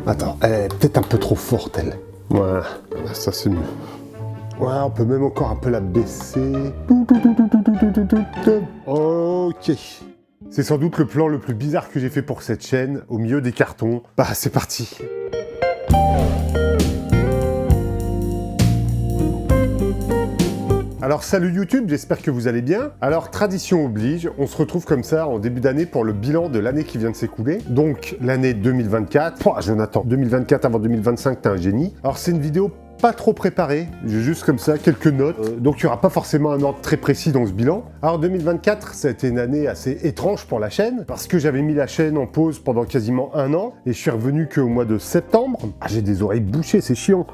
Attends, elle est peut-être un peu trop forte, elle. Voilà, ça c'est mieux. Ouais, on peut même encore un peu la baisser. Ok. C'est sans doute le plan le plus bizarre que j'ai fait pour cette chaîne, au milieu des cartons. Bah, c'est parti. Alors salut YouTube, j'espère que vous allez bien. Alors tradition oblige, on se retrouve comme ça en début d'année pour le bilan de l'année qui vient de s'écouler. Donc l'année 2024. Oh, Jonathan, 2024 avant 2025, t'es un génie. Alors c'est une vidéo pas trop préparée, j'ai juste comme ça quelques notes. Donc il n'y aura pas forcément un ordre très précis dans ce bilan. Alors 2024, ça a été une année assez étrange pour la chaîne, parce que j'avais mis la chaîne en pause pendant quasiment un an, et je suis revenu qu'au mois de septembre. Ah, j'ai des oreilles bouchées, c'est chiant.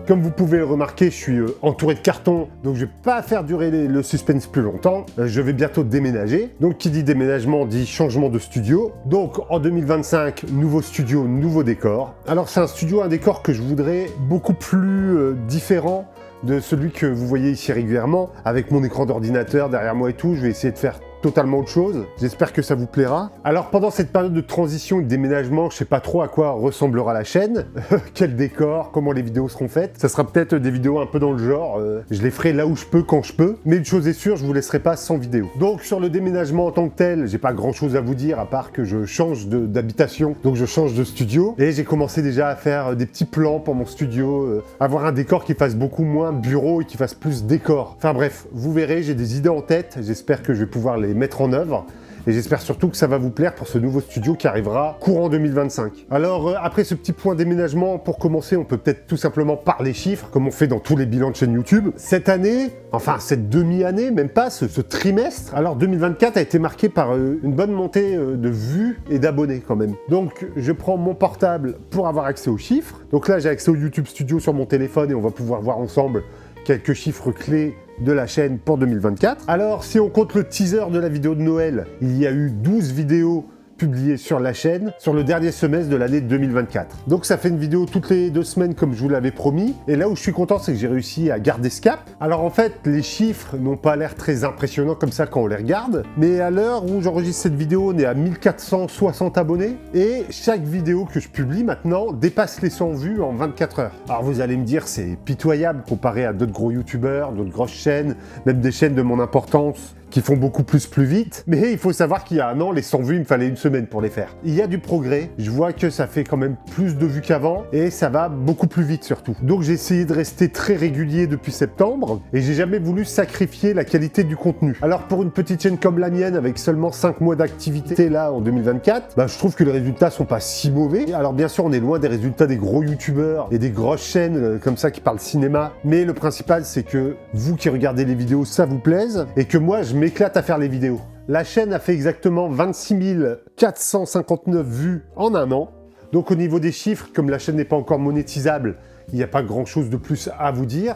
Comme vous pouvez le remarquer, je suis entouré de cartons, donc je vais pas faire durer le suspense plus longtemps. Je vais bientôt déménager. Donc qui dit déménagement dit changement de studio. Donc en 2025, nouveau studio, nouveau décor. Alors c'est un studio, un décor que je voudrais beaucoup plus différent de celui que vous voyez ici régulièrement, avec mon écran d'ordinateur derrière moi et tout. Je vais essayer de faire totalement autre chose. J'espère que ça vous plaira. Alors pendant cette période de transition et de déménagement, je sais pas trop à quoi ressemblera la chaîne, quel décor, comment les vidéos seront faites. Ça sera peut-être des vidéos un peu dans le genre, je les ferai là où je peux, quand je peux, mais une chose est sûre, je vous laisserai pas sans vidéo. Donc sur le déménagement en tant que tel, j'ai pas grand chose à vous dire à part que je change d'habitation, donc je change de studio, et j'ai commencé déjà à faire des petits plans pour mon studio, avoir un décor qui fasse beaucoup moins bureau et qui fasse plus décor. Enfin bref, vous verrez, j'ai des idées en tête, j'espère que je vais pouvoir les mettre en œuvre. Et j'espère surtout que ça va vous plaire pour ce nouveau studio qui arrivera courant 2025. Alors, après ce petit point déménagement, pour commencer, on peut peut-être tout simplement parler chiffres, comme on fait dans tous les bilans de chaîne YouTube. Cette année, enfin cette demi-année, même pas, ce trimestre, alors 2024 a été marqué par une bonne montée de vues et d'abonnés quand même. Donc, je prends mon portable pour avoir accès aux chiffres. Donc là, j'ai accès au YouTube Studio sur mon téléphone et on va pouvoir voir ensemble quelques chiffres clés de la chaîne pour 2024. Alors, si on compte le teaser de la vidéo de Noël, il y a eu 12 vidéos publiées sur la chaîne sur le dernier semestre de l'année 2024. Donc ça fait une vidéo toutes les 2 semaines comme je vous l'avais promis. Et là où je suis content, c'est que j'ai réussi à garder ce cap. Alors en fait, les chiffres n'ont pas l'air très impressionnants comme ça quand on les regarde. Mais à l'heure où j'enregistre cette vidéo, on est à 1460 abonnés. Et chaque vidéo que je publie maintenant dépasse les 100 vues en 24 heures. Alors vous allez me dire, c'est pitoyable comparé à d'autres gros youtubeurs, d'autres grosses chaînes, même des chaînes de mon importance, qui font beaucoup plus vite, mais il faut savoir qu'il y a un an, les 100 vues, il me fallait une semaine pour les faire. Il y a du progrès, je vois que ça fait quand même plus de vues qu'avant, et ça va beaucoup plus vite surtout. Donc j'ai essayé de rester très régulier depuis septembre, et j'ai jamais voulu sacrifier la qualité du contenu. Alors pour une petite chaîne comme la mienne, avec seulement 5 mois d'activité là en 2024, bah, je trouve que les résultats sont pas si mauvais. Alors bien sûr, on est loin des résultats des gros youtubeurs et des grosses chaînes comme ça qui parlent cinéma, mais le principal c'est que vous qui regardez les vidéos, ça vous plaise, et que moi je m'éclate à faire les vidéos. La chaîne a fait exactement 26 459 vues en un an. Donc au niveau des chiffres, comme la chaîne n'est pas encore monétisable, il n'y a pas grand chose de plus à vous dire.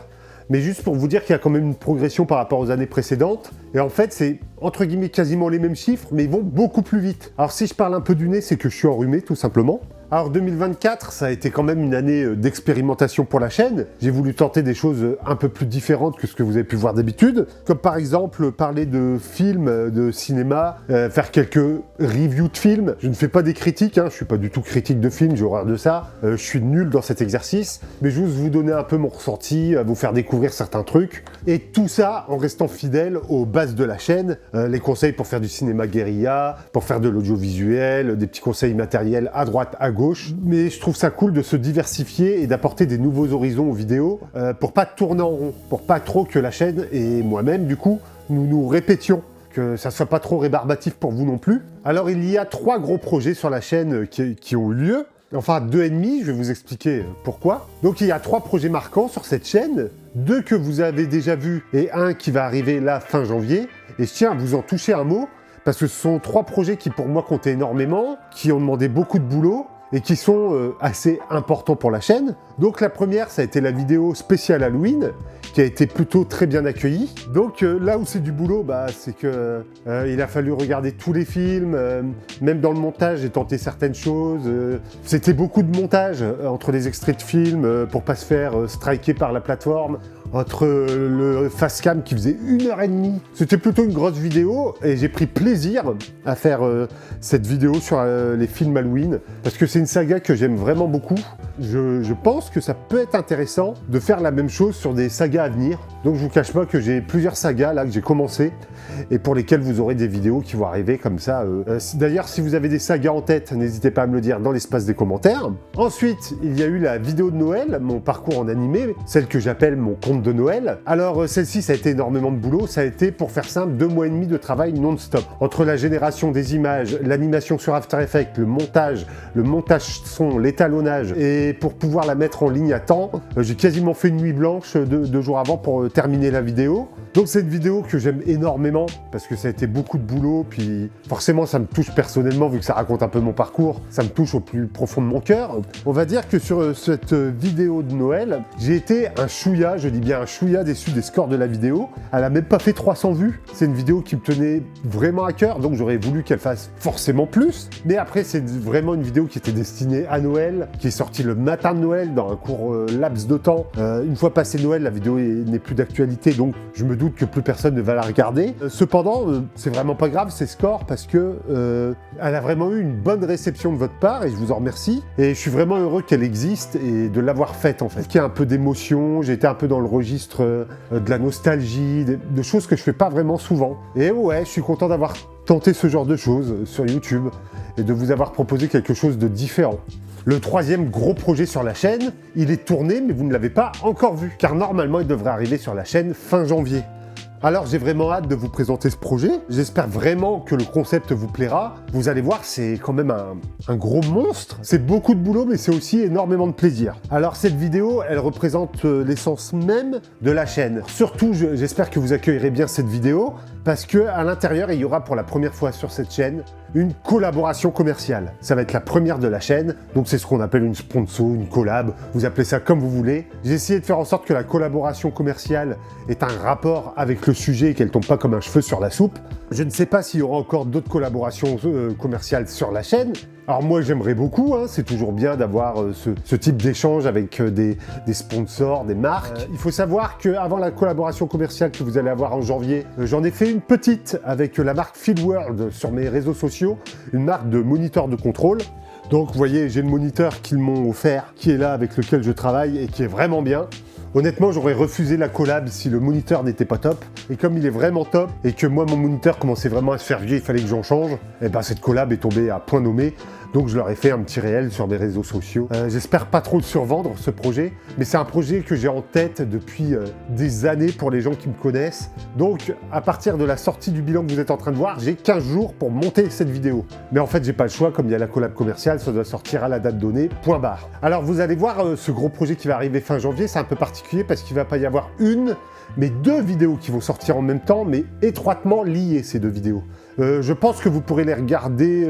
Mais juste pour vous dire qu'il y a quand même une progression par rapport aux années précédentes. Et en fait, c'est entre guillemets quasiment les mêmes chiffres, mais ils vont beaucoup plus vite. Alors si je parle un peu du nez, c'est que je suis enrhumé tout simplement. Alors 2024, ça a été quand même une année d'expérimentation pour la chaîne. J'ai voulu tenter des choses un peu plus différentes que ce que vous avez pu voir d'habitude, comme par exemple parler de films, de cinéma, faire quelques reviews de films. Je ne fais pas des critiques, je suis pas du tout critique de films, j'ai horreur de ça. Je suis nul dans cet exercice, mais juste vous donner un peu mon ressenti, vous faire découvrir certains trucs. Et tout ça en restant fidèle aux bases de la chaîne, les conseils pour faire du cinéma guérilla, pour faire de l'audiovisuel, des petits conseils matériels à droite, à gauche. Mais je trouve ça cool de se diversifier et d'apporter des nouveaux horizons aux vidéos pour pas tourner en rond, pour pas trop que la chaîne et moi-même du coup nous répétions, que ça soit pas trop rébarbatif pour vous non plus. Alors il y a 3 gros projets sur la chaîne qui ont eu lieu. Enfin 2,5, je vais vous expliquer pourquoi. Donc il y a 3 projets marquants sur cette chaîne, 2 que vous avez déjà vus et un qui va arriver là fin janvier. Et je tiens à vous en toucher un mot, parce que ce sont 3 projets qui pour moi comptaient énormément, qui ont demandé beaucoup de boulot, et qui sont assez importants pour la chaîne. Donc la première, ça a été la vidéo spéciale Halloween, qui a été plutôt très bien accueillie. Donc là où c'est du boulot, c'est que il a fallu regarder tous les films, même dans le montage, j'ai tenté certaines choses. C'était beaucoup de montage entre les extraits de films pour pas se faire striker par la plateforme. entre le facecam qui faisait 1h30. C'était plutôt une grosse vidéo et j'ai pris plaisir à faire cette vidéo sur les films Halloween parce que c'est une saga que j'aime vraiment beaucoup. Je pense que ça peut être intéressant de faire la même chose sur des sagas à venir. Donc je vous cache pas que j'ai plusieurs sagas là que j'ai commencé et pour lesquelles vous aurez des vidéos qui vont arriver comme ça. D'ailleurs, si vous avez des sagas en tête, n'hésitez pas à me le dire dans l'espace des commentaires. Ensuite, il y a eu la vidéo de Noël, mon parcours en animé, celle que j'appelle mon conte de Noël. Alors celle-ci, ça a été énormément de boulot. Ça a été, pour faire simple, 2 mois et demi de travail non-stop. Entre la génération des images, l'animation sur After Effects, le montage son, l'étalonnage, et pour pouvoir la mettre en ligne à temps, j'ai quasiment fait une nuit blanche 2 jours avant pour terminer la vidéo. Donc c'est une vidéo que j'aime énormément parce que ça a été beaucoup de boulot, puis forcément ça me touche personnellement vu que ça raconte un peu mon parcours, ça me touche au plus profond de mon cœur. On va dire que sur cette vidéo de Noël, j'ai été un chouïa, je dis bien un chouïa déçu des scores de la vidéo. Elle a même pas fait 300 vues. C'est une vidéo qui me tenait vraiment à cœur, donc j'aurais voulu qu'elle fasse forcément plus. Mais après c'est vraiment une vidéo qui était destinée à Noël, qui est sortie le matin de Noël dans un court laps de temps. Une fois passé Noël, la vidéo n'est plus d'actualité, donc je me doute que plus personne ne va la regarder. Cependant, c'est vraiment pas grave ces scores parce que elle a vraiment eu une bonne réception de votre part et je vous en remercie. Et je suis vraiment heureux qu'elle existe et de l'avoir faite en fait. Il y a un peu d'émotion, j'ai été un peu dans le registre de la nostalgie, de choses que je fais pas vraiment souvent. Et ouais, je suis content d'avoir tenté ce genre de choses sur YouTube et de vous avoir proposé quelque chose de différent. Le troisième gros projet sur la chaîne, il est tourné mais vous ne l'avez pas encore vu, car normalement il devrait arriver sur la chaîne fin janvier. Alors j'ai vraiment hâte de vous présenter ce projet, j'espère vraiment que le concept vous plaira. Vous allez voir, c'est quand même un gros monstre, c'est beaucoup de boulot mais c'est aussi énormément de plaisir. Alors cette vidéo, elle représente l'essence même de la chaîne. Surtout, j'espère que vous accueillerez bien cette vidéo, parce que à l'intérieur, il y aura pour la première fois sur cette chaîne une collaboration commerciale. Ça va être la première de la chaîne, donc c'est ce qu'on appelle une sponsor, une collab, vous appelez ça comme vous voulez. J'ai essayé de faire en sorte que la collaboration commerciale ait un rapport avec le sujet et qu'elle tombe pas comme un cheveu sur la soupe. Je ne sais pas s'il y aura encore d'autres collaborations commerciales sur la chaîne. Alors moi j'aimerais beaucoup, hein, c'est toujours bien d'avoir ce type d'échange avec des sponsors, des marques. Il faut savoir qu'avant la collaboration commerciale que vous allez avoir en janvier, j'en ai fait une petite avec la marque Fieldworld sur mes réseaux sociaux, une marque de moniteur de contrôle. Donc vous voyez, j'ai le moniteur qu'ils m'ont offert, qui est là, avec lequel je travaille et qui est vraiment bien. Honnêtement, j'aurais refusé la collab si le moniteur n'était pas top. Et comme il est vraiment top, et que moi, mon moniteur commençait vraiment à se faire vieux, il fallait que j'en change, et ben cette collab est tombée à point nommé. Donc je leur ai fait un petit réel sur mes réseaux sociaux. J'espère pas trop le survendre, ce projet, mais c'est un projet que j'ai en tête depuis des années pour les gens qui me connaissent. Donc à partir de la sortie du bilan que vous êtes en train de voir, j'ai 15 jours pour monter cette vidéo. Mais en fait, j'ai pas le choix, comme il y a la collab commerciale, ça doit sortir à la date donnée, point barre. Alors vous allez voir ce gros projet qui va arriver fin janvier, c'est un peu particulier parce qu'il va pas y avoir une, mais 2 vidéos qui vont sortir en même temps, mais étroitement liées ces 2 vidéos. Je pense que vous pourrez les regarder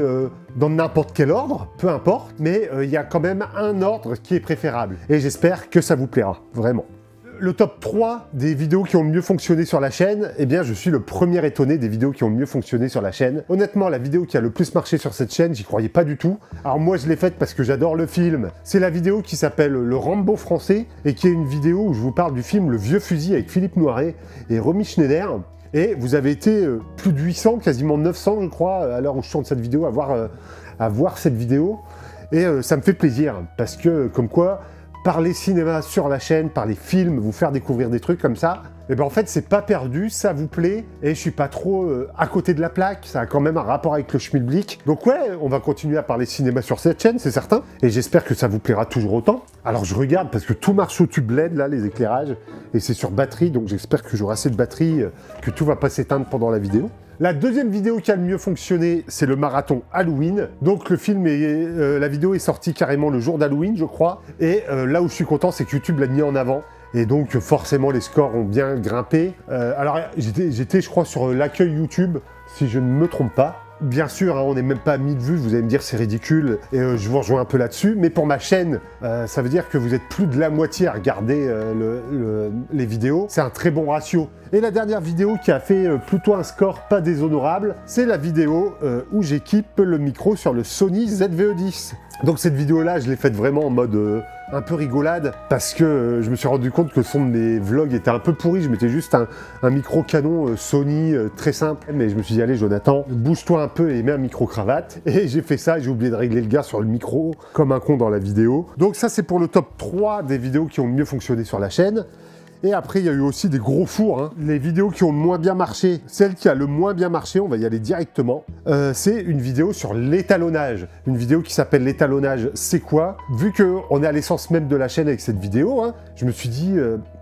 dans n'importe quel ordre, peu importe, mais il y a quand même un ordre qui est préférable. Et j'espère que ça vous plaira, vraiment. Le top 3 des vidéos qui ont le mieux fonctionné sur la chaîne, eh bien je suis le premier étonné des vidéos qui ont le mieux fonctionné sur la chaîne. Honnêtement, la vidéo qui a le plus marché sur cette chaîne, j'y croyais pas du tout. Alors moi je l'ai faite parce que j'adore le film. C'est la vidéo qui s'appelle Le Rambo français et qui est une vidéo où je vous parle du film Le Vieux Fusil avec Philippe Noiret et Romy Schneider. Et vous avez été plus de 800, quasiment 900 je crois, à l'heure où je tourne cette vidéo, à voir cette vidéo. Et ça me fait plaisir, parce que comme quoi, parler cinéma sur la chaîne, parler film, vous faire découvrir des trucs comme ça, et ben en fait c'est pas perdu, ça vous plaît, et je suis pas trop à côté de la plaque, ça a quand même un rapport avec le schmilblick. Donc ouais, on va continuer à parler cinéma sur cette chaîne, c'est certain, et j'espère que ça vous plaira toujours autant. Alors je regarde, parce que tout marche au tube LED là, les éclairages, et c'est sur batterie, donc j'espère que j'aurai assez de batterie, que tout va pas s'éteindre pendant la vidéo. La deuxième vidéo qui a le mieux fonctionné, c'est le marathon Halloween. Donc le film la vidéo est sortie carrément le jour d'Halloween, je crois. Et là où je suis content, c'est que YouTube l'a mis en avant. Et donc forcément, les scores ont bien grimpé. Alors j'étais, je crois, sur l'accueil YouTube, si je ne me trompe pas. Bien sûr, hein, on n'est même pas à 1000 vues, vous allez me dire c'est ridicule, et je vous rejoins un peu là-dessus, mais pour ma chaîne, ça veut dire que vous êtes plus de la moitié à regarder les vidéos, c'est un très bon ratio. Et la dernière vidéo qui a fait plutôt un score pas déshonorable, c'est la vidéo où j'équipe le micro sur le Sony ZV-E10. Donc cette vidéo-là, je l'ai faite vraiment en mode un peu rigolade, parce que je me suis rendu compte que le son de mes vlogs était un peu pourri. Je mettais juste un micro canon Sony très simple, mais je me suis dit, allez Jonathan, bouge-toi un peu et mets un micro-cravate. Et j'ai fait ça, j'ai oublié de régler le gars sur le micro, comme un con dans la vidéo. Donc ça, c'est pour le top 3 des vidéos qui ont mieux fonctionné sur la chaîne. Et après, il y a eu aussi des gros fours. Hein. Les vidéos qui ont le moins bien marché, celle qui a le moins bien marché, on va y aller directement. C'est une vidéo sur l'étalonnage. Une vidéo qui s'appelle l'étalonnage, c'est quoi? Vu qu'on est à l'essence même de la chaîne avec cette vidéo, hein, je me suis dit,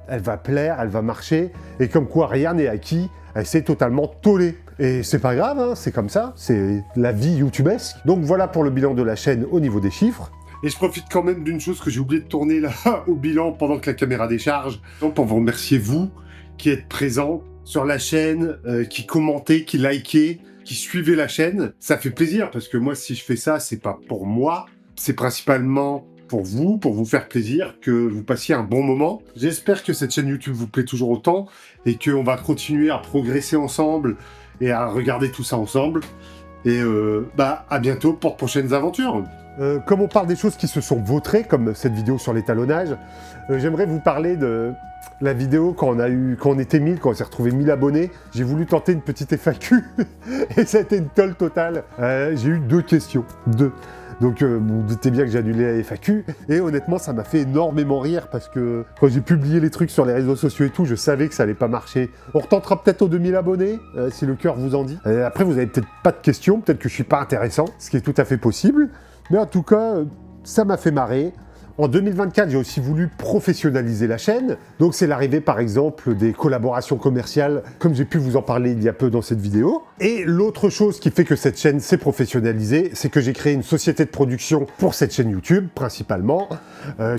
elle va plaire, elle va marcher. Et comme quoi, rien n'est acquis, elle s'est totalement tollée. Et c'est pas grave, hein, c'est comme ça, c'est la vie youtubesque. Donc voilà pour le bilan de la chaîne au niveau des chiffres. Et je profite quand même d'une chose que j'ai oublié de tourner là au bilan pendant que la caméra décharge. Donc pour vous remercier vous qui êtes présents sur la chaîne, qui commentez, qui likez, qui suivez la chaîne. Ça fait plaisir parce que moi si je fais ça, c'est pas pour moi, c'est principalement pour vous faire plaisir, que vous passiez un bon moment. J'espère que cette chaîne YouTube vous plaît toujours autant et qu'on va continuer à progresser ensemble et à regarder tout ça ensemble. Et à bientôt pour de prochaines aventures. Comme on parle des choses qui se sont vautrées, comme cette vidéo sur l'étalonnage, j'aimerais vous parler de la vidéo quand on était 1000, quand on s'est retrouvé 1000 abonnés. J'ai voulu tenter une petite FAQ et ça a été une tolle totale. J'ai eu 2 questions, 2. Donc vous vous doutez bien que j'ai annulé la FAQ. Et honnêtement, ça m'a fait énormément rire parce que quand j'ai publié les trucs sur les réseaux sociaux et tout, je savais que ça allait pas marcher. On retentera peut-être aux 2000 abonnés, si le cœur vous en dit. Après, vous avez peut-être pas de questions, peut-être que je suis pas intéressant, ce qui est tout à fait possible. Mais en tout cas, ça m'a fait marrer. En 2024, j'ai aussi voulu professionnaliser la chaîne. Donc c'est l'arrivée par exemple des collaborations commerciales, comme j'ai pu vous en parler il y a peu dans cette vidéo. Et l'autre chose qui fait que cette chaîne s'est professionnalisée, c'est que j'ai créé une société de production pour cette chaîne YouTube, principalement,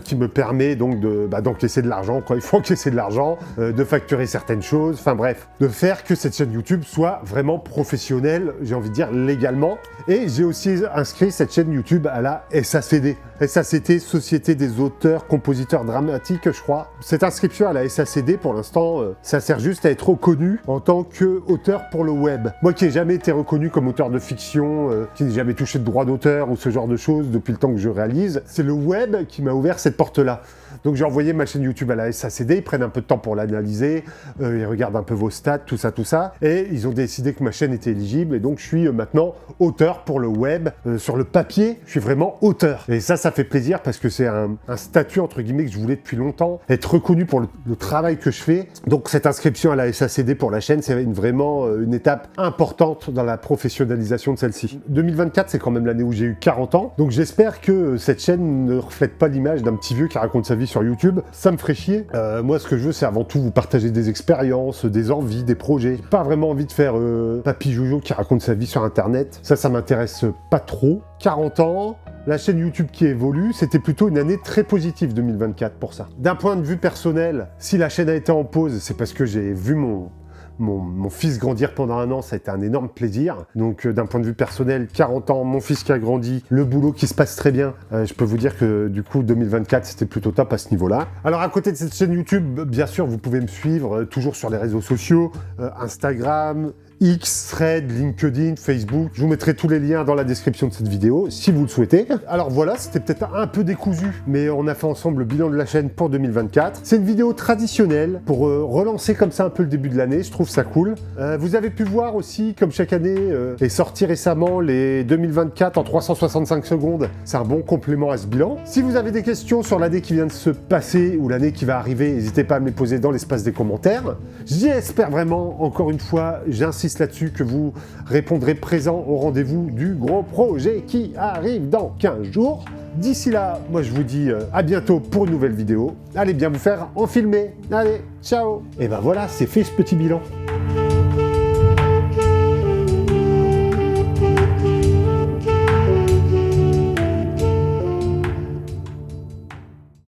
qui me permet donc d'encaisser de l'argent quand il faut encaisser de l'argent, de facturer certaines choses, enfin bref, de faire que cette chaîne YouTube soit vraiment professionnelle, j'ai envie de dire légalement. Et j'ai aussi inscrit cette chaîne YouTube à la SACD. SACD, Société des auteurs, compositeurs dramatiques, je crois. Cette inscription à la SACD, pour l'instant, ça sert juste à être reconnu en tant qu'auteur pour le web. Moi qui n'ai jamais été reconnu comme auteur de fiction, qui n'ai jamais touché de droit d'auteur ou ce genre de choses depuis le temps que je réalise, c'est le web qui m'a ouvert cette porte-là. Donc j'ai envoyé ma chaîne YouTube à la SACD, ils prennent un peu de temps pour l'analyser, ils regardent un peu vos stats, tout ça, et ils ont décidé que ma chaîne était éligible, et donc je suis maintenant auteur pour le web. Sur le papier, je suis vraiment auteur. Et ça fait plaisir parce que c'est un statut, entre guillemets, que je voulais depuis longtemps, être reconnu pour le travail que je fais. Donc cette inscription à la SACD pour la chaîne, c'est vraiment une étape importante dans la professionnalisation de celle-ci. 2024, c'est quand même l'année où j'ai eu 40 ans, donc j'espère que cette chaîne ne reflète pas l'image d'un petit vieux qui raconte sa vie sur YouTube. Ça me ferait chier. Moi, ce que je veux, c'est avant tout vous partager des expériences, des envies, des projets. J'ai pas vraiment envie de faire Papy Jojo qui raconte sa vie sur Internet. Ça m'intéresse pas trop. 40 ans, la chaîne YouTube qui évolue, c'était plutôt une année très positive 2024 pour ça. D'un point de vue personnel, si la chaîne a été en pause, c'est parce que j'ai vu mon fils grandir pendant 1 an, ça a été un énorme plaisir. Donc d'un point de vue personnel, 40 ans, mon fils qui a grandi, le boulot qui se passe très bien. Je peux vous dire que du coup 2024 c'était plutôt top à ce niveau-là. Alors à côté de cette chaîne YouTube, bien sûr vous pouvez me suivre toujours sur les réseaux sociaux, Instagram, X, Thread, LinkedIn, Facebook. Je vous mettrai tous les liens dans la description de cette vidéo, si vous le souhaitez. Alors voilà, c'était peut-être un peu décousu, mais on a fait ensemble le bilan de la chaîne pour 2024. C'est une vidéo traditionnelle pour relancer comme ça un peu le début de l'année, je trouve ça cool. Vous avez pu voir aussi, comme chaque année, est sorti récemment les 2024 en 365 secondes. C'est un bon complément à ce bilan. Si vous avez des questions sur l'année qui vient de se passer ou l'année qui va arriver, n'hésitez pas à me les poser dans l'espace des commentaires. J'espère vraiment, encore une fois, j'insiste là-dessus, que vous répondrez présent au rendez-vous du gros projet qui arrive dans 15 jours. D'ici là, moi je vous dis à bientôt pour une nouvelle vidéo. Allez bien vous faire enfiler. Allez, ciao. Et ben voilà, c'est fait ce petit bilan.